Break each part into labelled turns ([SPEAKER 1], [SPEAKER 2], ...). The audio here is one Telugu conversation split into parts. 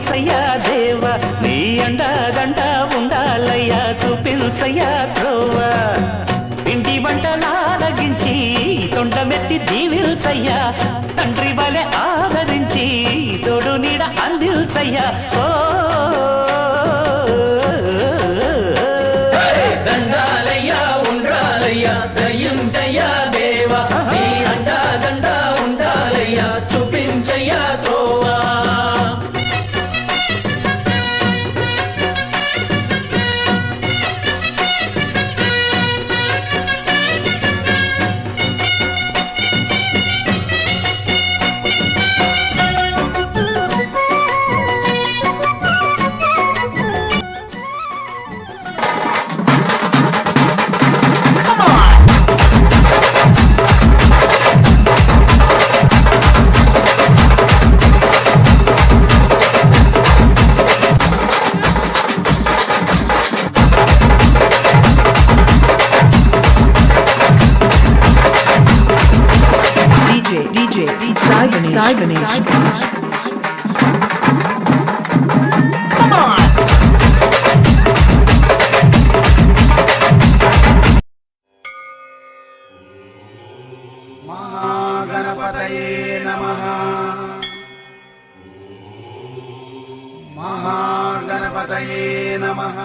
[SPEAKER 1] దీవించయ్యా దేవ నీ అండదండ ఉండాలయ్యా చూపించయ్యా త్రోవ ఇంటి వంటలారగించి తొండమెత్తి దీవించయ్యా తండ్రి వలె ఆదరించి తోడు నీడ అందిల్చయ్యా ఓ
[SPEAKER 2] దండాలయ్యా ఉండాలయ్యా దయించయ్యా దేవా నీ అండదండ ఉండాలయ్యా చూపించయ్యా త్రోవా
[SPEAKER 3] DJ Sai Ganesh. Come on!
[SPEAKER 4] महागणपतये नमः महागणपतये नमः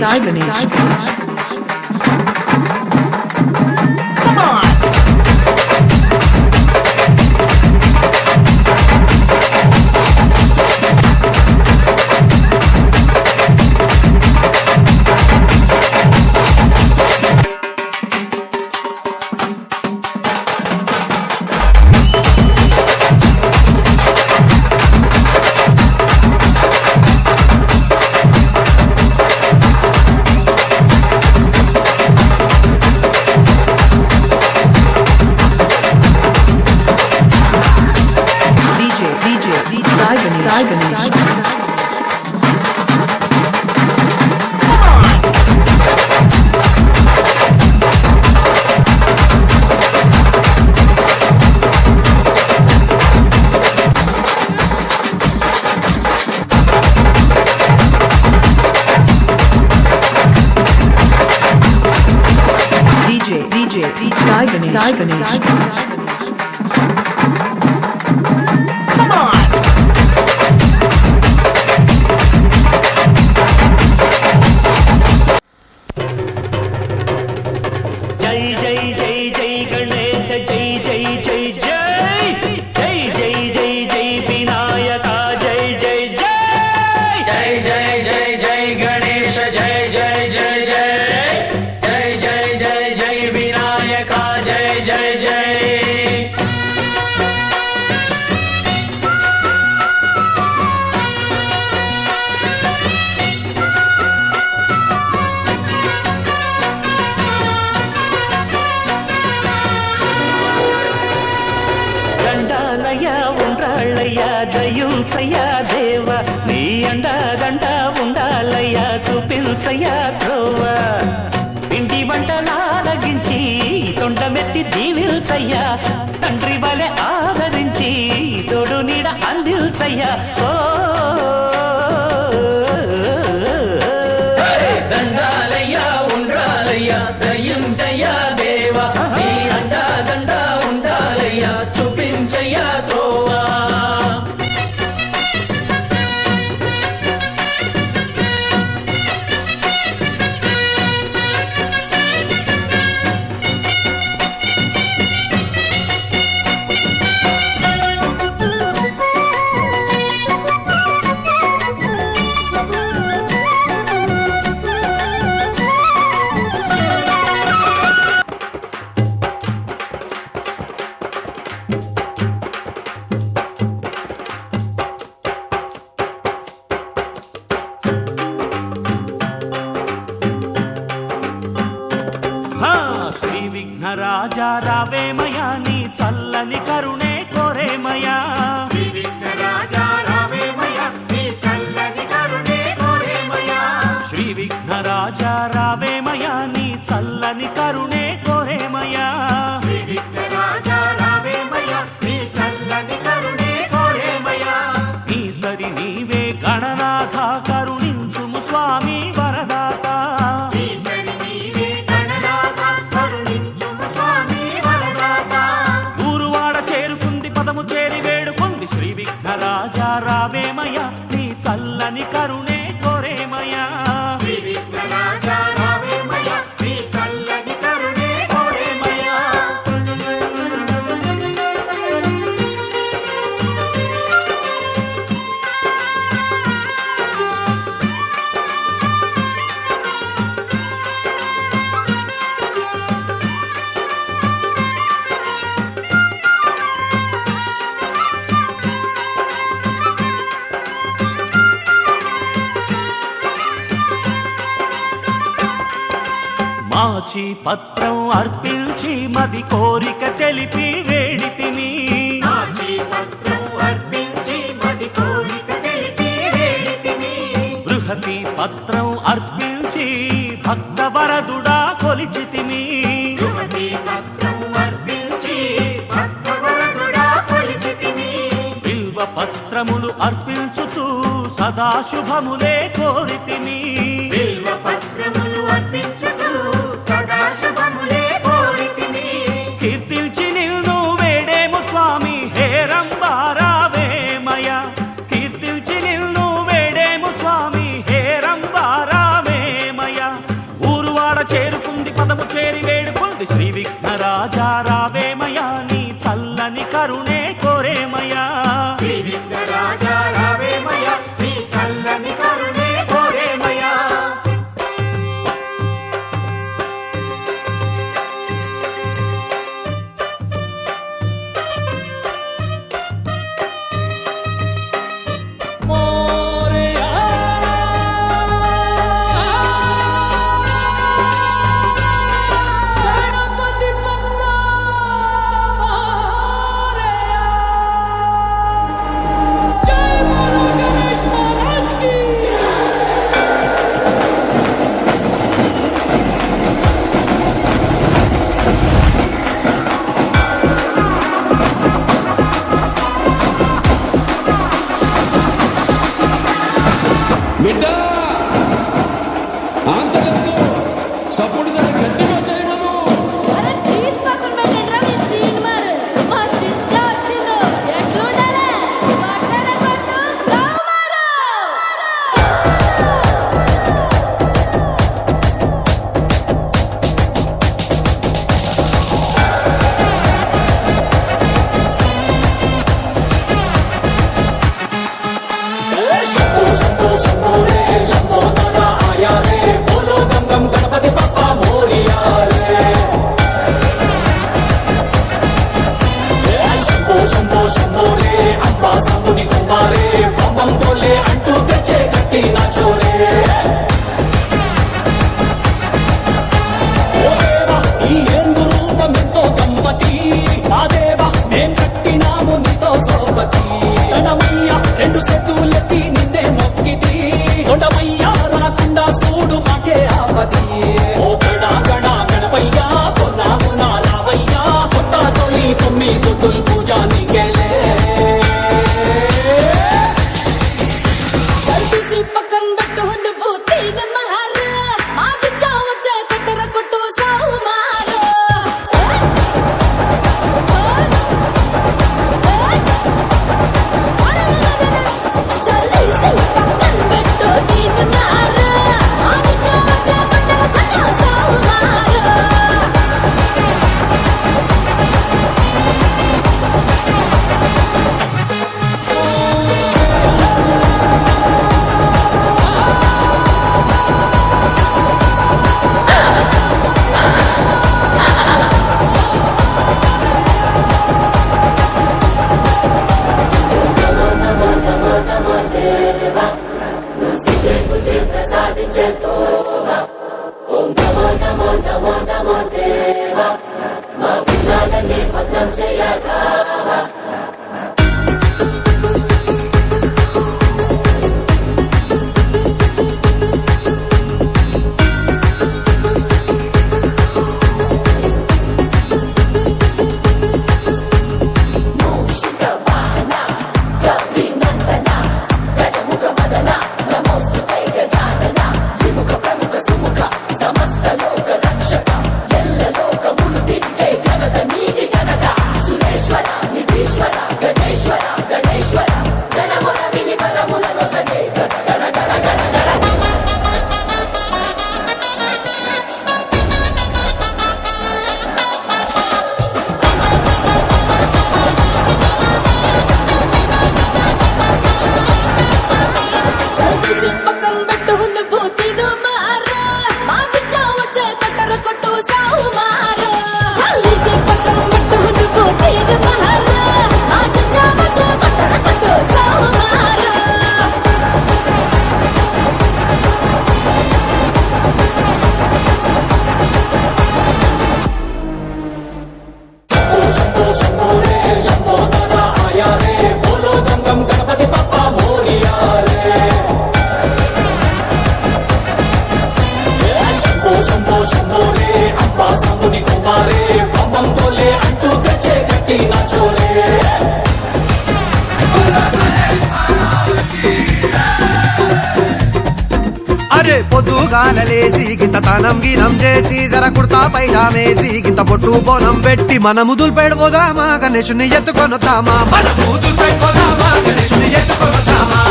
[SPEAKER 3] Sai Ganesh. Come on. Sai Ganesh. DJ Sai Ganesh. Sai Ganesh.
[SPEAKER 1] దయుల్సయ్యా దేవ నీ అండదండ ఉండాలయ్యా చూపించయ్యా త్రోవ ఇంటి వంటలారగించి తొండమెత్తి దీవిల్సయ్యా తండ్రి వలె ఆదరించి తోడు నీడ అందిల్సయ్యా ఓ
[SPEAKER 2] దండాలయ్యా ఉండాలయ్యా దయించయ్యా దేవ నీ అండదండ ఉండాలయ్యా చూపించయ్యా త్రోవా
[SPEAKER 1] రాజా రావేమయా నీ చల్లని కరుణే కోరేమయా
[SPEAKER 5] శ్రీ విఘ్నరాజా రావేమయా నీ చల్లని కరుణే కోరేమయా
[SPEAKER 1] శ్రీ విఘ్నరాజా రావేమయా నీ చల్లని కరుణే కోరేమయా
[SPEAKER 5] శ్రీ విఘ్నరాజా రావేమయా నీ చల్లని కరుణే కోరేమయా
[SPEAKER 1] ఈశ్వరి నీవే గణనాథ కరుణించుము స్వామి వరదాత
[SPEAKER 5] ఈశ్వరి నీవే గణనాథ కరుణించుము స్వామి వరదాత
[SPEAKER 1] ఊరువాడ చేరుకుంది పదము చేరి వేడుకుంది శ్రీ విఘ్నరాజా రావేమయా నీ చల్లని కరుణే కోరేమయా
[SPEAKER 5] శ్రీ విఘ్నరాజా రావేమయా నీ చల్లని కరుణే కోరేమయా
[SPEAKER 1] మాచి పత్రం అర్పించి మది కోరిక తెలిపి వేడితిని
[SPEAKER 5] మాచి పత్రం అర్పించి మది కోరిక తెలిపి వేడితిని
[SPEAKER 1] బృహతి పత్రం అర్పించి భక్త వరదుడా కొలిచితిని
[SPEAKER 5] యువతి పత్రం అర్పించి భక్తవరదుడా కొలిచితిని
[SPEAKER 1] బిల్వ పత్రములు అర్పించుతూ సదా శుభములే కోరితిని
[SPEAKER 5] బిల్వ పత్రములు అర్పించుతూ సదా శుభములే కోరితిని
[SPEAKER 1] కీర్తించి నిన్ను వేడేము స్వామి హేరంబారావేమయ కీర్తించి నిన్ను వేడేము స్వామి హేరంబారావేమయ
[SPEAKER 5] చల్లని కరుణే కోరేమయ్యా
[SPEAKER 6] బిడ్డ ఆంతలేదు సప్పుడు దాన్ని గట్టిగా చేయమను.
[SPEAKER 7] అరే తీసి పక్కన పెట్టండి రా మీ తీన్ మారు మా చిచ్చా వచ్చిండు ఎట్లుండాలి కొట్టర కొట్టు సోమారు
[SPEAKER 2] రెండు సెతులెత్తి నిన్నే మొక్కితి కొండమయ్యా రాకుండా సూడు మాకే ఆపతి ఓ గణ గణ గణపయ్యా కొనా కొనా రావయ్యా కొత్త తొలి తొమ్మిది పూజ నీకేలే
[SPEAKER 7] చల్తీసి పక్కన పెట్టు నువ్వు తీన్ మహారు మా చిచ్చా వచ్చే కొట్టర కొట్టు సోమారు చల్తీసి పక్కన పెట్టు తీన్ మహారు మా చిచ్చా వచ్చే కొట్టర కొట్టు సోమారు చల్తీసి పక్కన పెట్టు నువ్వు తీన్ మహారు మా చిచ్చా వచ్చే కొట్టర కొట్టు సోమారు చల్తీసి పక్కన పెట్టు నువ్వు తీన్ మహారు మా చిచ్చా వచ్చే కొట్టర కొట్టు సోమారు
[SPEAKER 2] గణపతి పప్ప మోరియా శంభో శంభో శంభో రే అంబా సంబుని కుమారే పంబం తోలే అంటూ గచ్చే కట్టి నాచోరే
[SPEAKER 8] అరే పొద్దుగాలలేసి గింత తనం గినం చేసి జర కుర్తా పైజామేసి గింత పొట్టు బోనం పెట్టి మనము దుల్పెడిపోదామా గణేశుని ఎత్తుకొనొద్దామా మనము దుల్పెడిపోదామా గణేశుని ఎత్తుకొనొద్దామా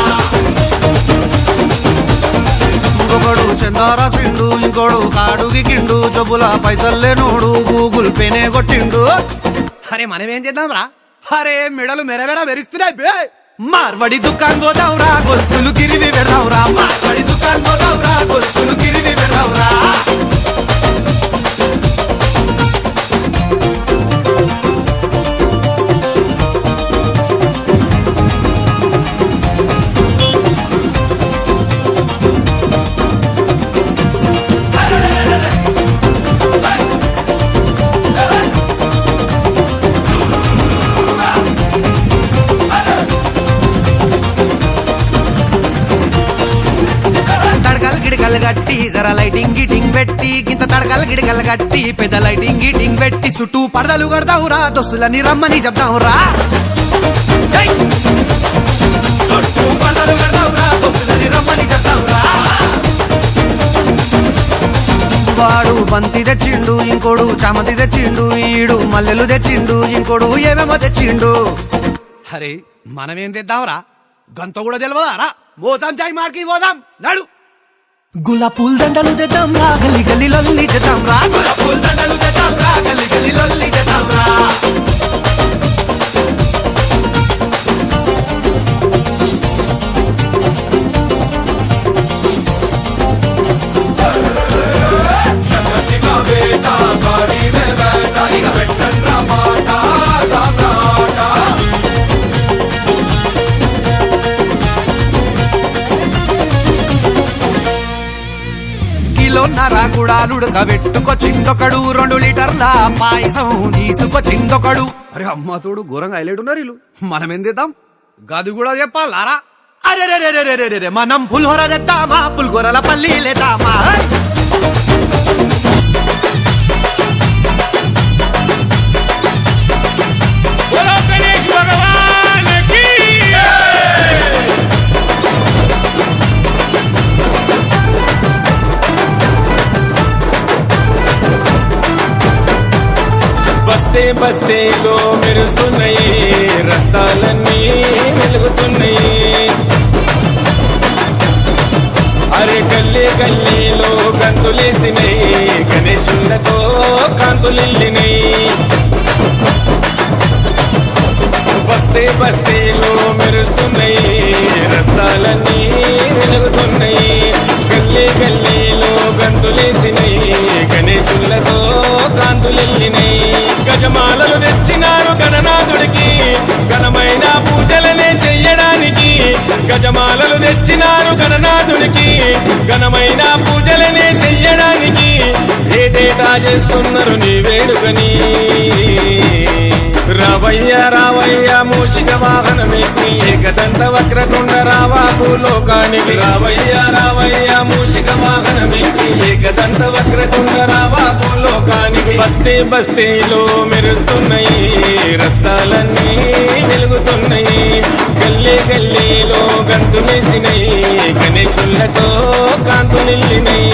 [SPEAKER 8] ఇంకొకడు చందారాసిండు ఇంకోడు కాడుగి కిండు జబ్బుల పైసల్లేనోడు గూగుల్ పేనే కొట్టిండు అరే మనమేం చేద్దాం రా అరే మెడలు మెరమెర మెరుస్తున్నాయి బే మార్వడి దుకాన్ పోదాంరా గొలుసులు గిరివి పెడదాంరా మార్వడి దుకాన్ పోదాంరా గొలుసులు గిరివి పెడదాంరా గిడగలు గట్టి జర లైటింగ్ గిటింగ్ పెట్టి గింత తడకలు గిడగలు గట్టి పెద్ద లైటింగ్ గిటింగ్ పెట్టి చుట్టూ పడదలు కడతావురా దోస్తులని రమ్మని చెప్తావురా చుట్టూ పడదలు కడతావురా దోస్తులని రమ్మని చెప్తావురా వాడు బంతి తెచ్చిండు ఇంకోడు చామంతి తెచ్చిండు ఈడు మల్లెలు తెచ్చిండు ఇంకోడు ఏమేమో తెచ్చిండు అరే మనమేం తెద్దాంరా గంత కూడా తెలియదారా మోసాం చాయ్ మార్కి పోదాం నడు గులాబ్ పూల దండలు తెద్దాం రా గల్లి గల్లి లొల్లి చేద్దాం రా గులాబ్ పూల దండలు తెద్దాం రా గల్లి గల్లి లొల్లి చేద్దాం రా కిలోన్నర గుడాలుడక పెట్టుకొచ్చిందొకడు 2 లీటర్ల పాయసం తీసుకొచ్చిందొకడు అరే అమ్మ తోడు ఘోరంగా హైలైట్ ఉన్నారు వీళ్ళు మనం ఏం తెద్దాం గది కూడా చెప్పాలారా అరే మనం పులిహోర తెద్దామా పులిహోరల పల్లి లేదామా
[SPEAKER 6] బస్తే బస్తేలో మెరుస్తున్నాయి రస్తాలన్నీ వెలుగుతున్నాయి అరే గల్లీ గల్లీలో గంతులేసినాయి గణేశులతో కాంతులిల్లినాయి బస్తే బస్తేలో మెరుస్తున్నాయి రస్తాలన్నీ వెలుగుతున్నాయి గల్లీ గల్లీలో గంతులేసినాయి గణేశులతో కాంతులెల్లినాయి గజమాలలు తెచ్చినారు గణనాథుడికి ఘనమైన పూజలనే చెయ్యడానికి గజమాలలు తెచ్చినారు గణనాథుడికి ఘనమైన పూజలనే చెయ్యడానికి ఏటేటా చేస్తున్నారు నీ వేడుకని రావయ్య రావయ్య మూషిక వాహనమెక్కి ఏకదంత వక్రతుండ రావా భూలోకానికి రావయ్య రావయ్య మూషిక వాహనమెక్కి ఏకదంత వక్రతుండ రావా భూలోకానికి బస్తే బస్తేలో మెరుస్తున్నాయి రస్తాలన్నీ వెలుగుతున్నాయి గల్లీ గల్లీలో గంతులేసినాయి గణేశులతో కాంతులిల్లినాయి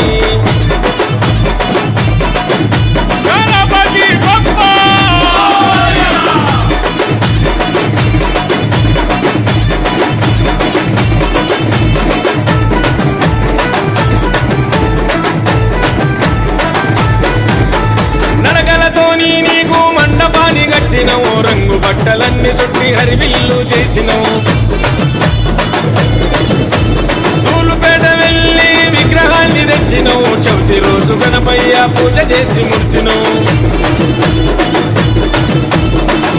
[SPEAKER 6] నీకు మండపాన్ని కట్టినవు రంగు బట్టలన్నీ చుట్టి హరివిల్లు చేసినవు తూలుపేట వెళ్ళి విగ్రహాన్ని తెచ్చినవు చవితి రోజు గణపయ్య పూజ చేసి మురిసినవు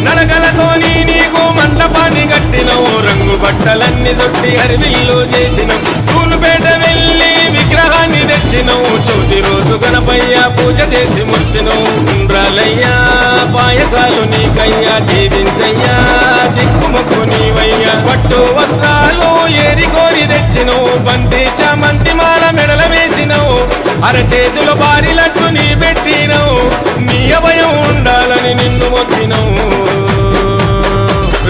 [SPEAKER 6] నడగలతోని నీకు మండపాన్ని కట్టినవు రంగు బట్టలన్నీ చుట్టి హరివిల్లు చేసినవు తూలుపేట వెళ్ళి విగ్రహాన్ని తెచ్చినవు చవితి రోజు గణపయ్య పూజ చేసి మురిసినవు ఉండ్రాలయ్యా పాయసాలు నీకయ్యా దీవించయ్యా దిక్కుమొక్కు నీవయ్యా పట్టు వస్త్రాలు ఏరికోరి తెచ్చినవు బంతి చామంతి మాల మెడల వేసినవు అరచేతుల బారిలట్టు నీ పెట్టినవు నీ అభయం ఉండాలని నిన్ను మొక్కినవు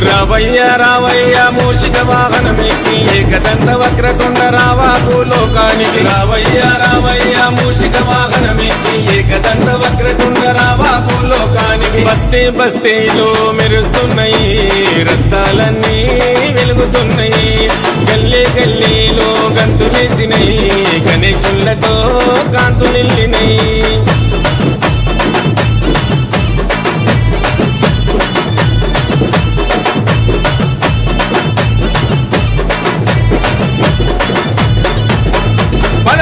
[SPEAKER 6] రావయ్య రావయ్య మూషిక వాహనమెక్కి ఏకదంత వక్రతుండ రావా భూలోకానికి రావయ్య రావయ్య మూషిక వాహనమెక్కి ఏకదంత వక్రతుండ రావా భూలోకానికి బస్తే బస్తేలో మెరుస్తున్నాయి రస్తాలన్నీ వెలుగుతున్నాయి గల్లీ గల్లీలో గంతులేసినాయి గణేశులతో కాంతులిల్లినాయి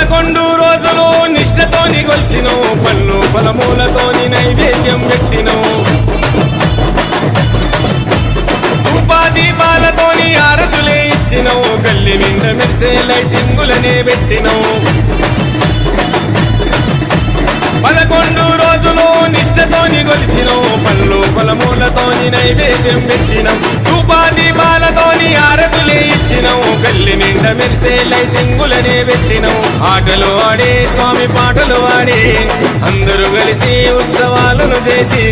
[SPEAKER 6] 11 రోజులు నిష్ఠతోని గొల్చినో పళ్ళు ఫలమూలతోని నైవేద్యం పెట్టినో దీపాలతోని ఆరతులే ఇచ్చినో గల్లి నిండ మెరిసే లైటింగులనే పెట్టినో 11 రోజులు నిష్ఠతోని గొలిచినో పళ్ళు ఫలమూలతోని నైవేద్యం పెట్టినం దీపాలతోని ఆరతులే ఇచ్చినో గల్లి నిండ మెరిసే లైటింగులనే పెట్టినం ఆటలు ఆడే స్వామి పాటలు ఆడే అందరూ కలిసి ఉత్సవాలను చేసి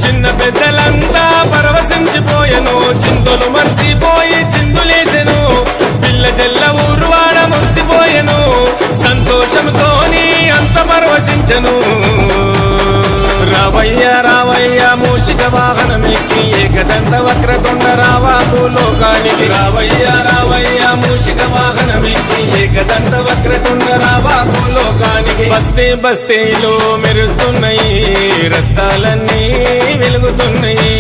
[SPEAKER 6] చిన్న పెద్దలంతా పరవశించిపోయెను చింతలు మరిసిపోయి చిందులేసెను పిల్ల జల్ల ఊరువాడ మురిసిపోయెను సంతోషంతోని అంత పరవశించను రావయ్య రావయ్య మూషిక వాహనమెక్కి ఏకదంత వక్రతుండ రావా భూలోకానికి రావయ్య రావయ్య మూషిక వాహనమెక్కి ఏకదంత వక్రతుండ రావా భూలోకానికి బస్తే బస్తేలో మెరుస్తున్నాయి రస్తాలన్నీ వెలుగుతున్నాయి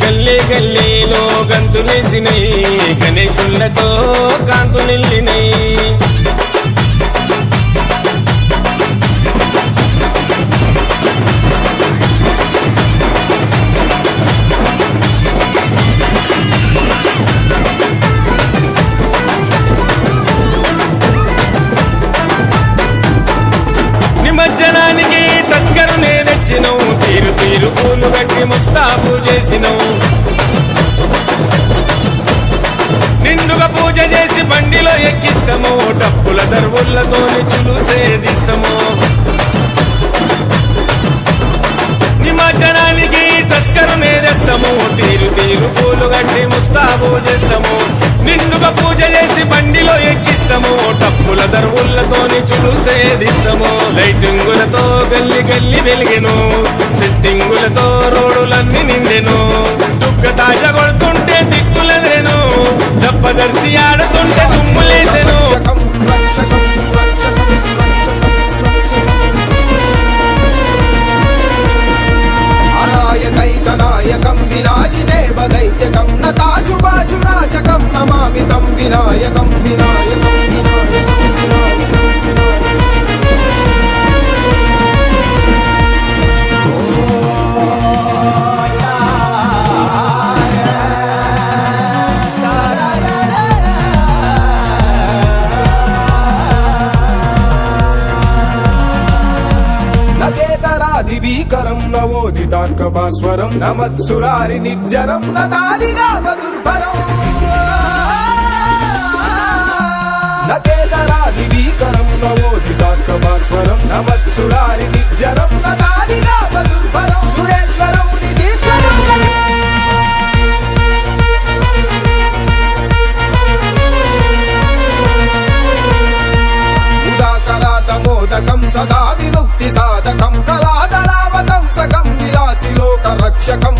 [SPEAKER 6] గల్లీ గల్లీలో గంతులేసినాయి గణేశులతో కాంతులిల్లినాయి నిమజ్జనానికి తస్కరునే తెచ్చినవు తీరు తీరు పూలు కట్టి ముస్తాబు చేసినవు నిండుగా పూజ చేసి బండిలో ఎక్కిస్తాము డప్పుల దర్వులతోని చులుసేదిస్తాము నిమజ్జనానికి తస్కరునే తెస్తాము తీరు తీరు పూలు కట్టి ముస్తాబు చేస్తాము నిండుగా పూజ చేసి బండిలో ఎక్కిస్తాము టప్పుల దర్వులతోని చులుసేదిస్తాము లైటింగులతో గల్లి గల్లి వెలిగెను సెట్టింగులతో రోడ్డులన్నీ నిండెను దుగ్గ తాజ కొడుతుంటే దిక్కులెదిరెను జప్ప జర్సి ఆడుతుంటే దుమ్ములేసెను
[SPEAKER 9] నాయకం వినాశిదేవ దైత్యకం నతాశుభాశునాశకం నమామి తం వినాయకం వినాయకం వినాయకం వినాయకం దివీకరం నవోదితార్కభాస్వరం నమత్సురారి నిర్జరం నదాదిగా మధుర్భరం నకేతరా దివీకరం నవోదితార్కభాస్వరం నమత్సురారి నిర్జరం నదాదిగా మధుర్భరం సురేశ్వరం నిధీశ్వరం ఉదాకరాదమోదకం సదా విముక్తి సాధకం కళాదరావతం సకం విలాసి లోక రక్షకం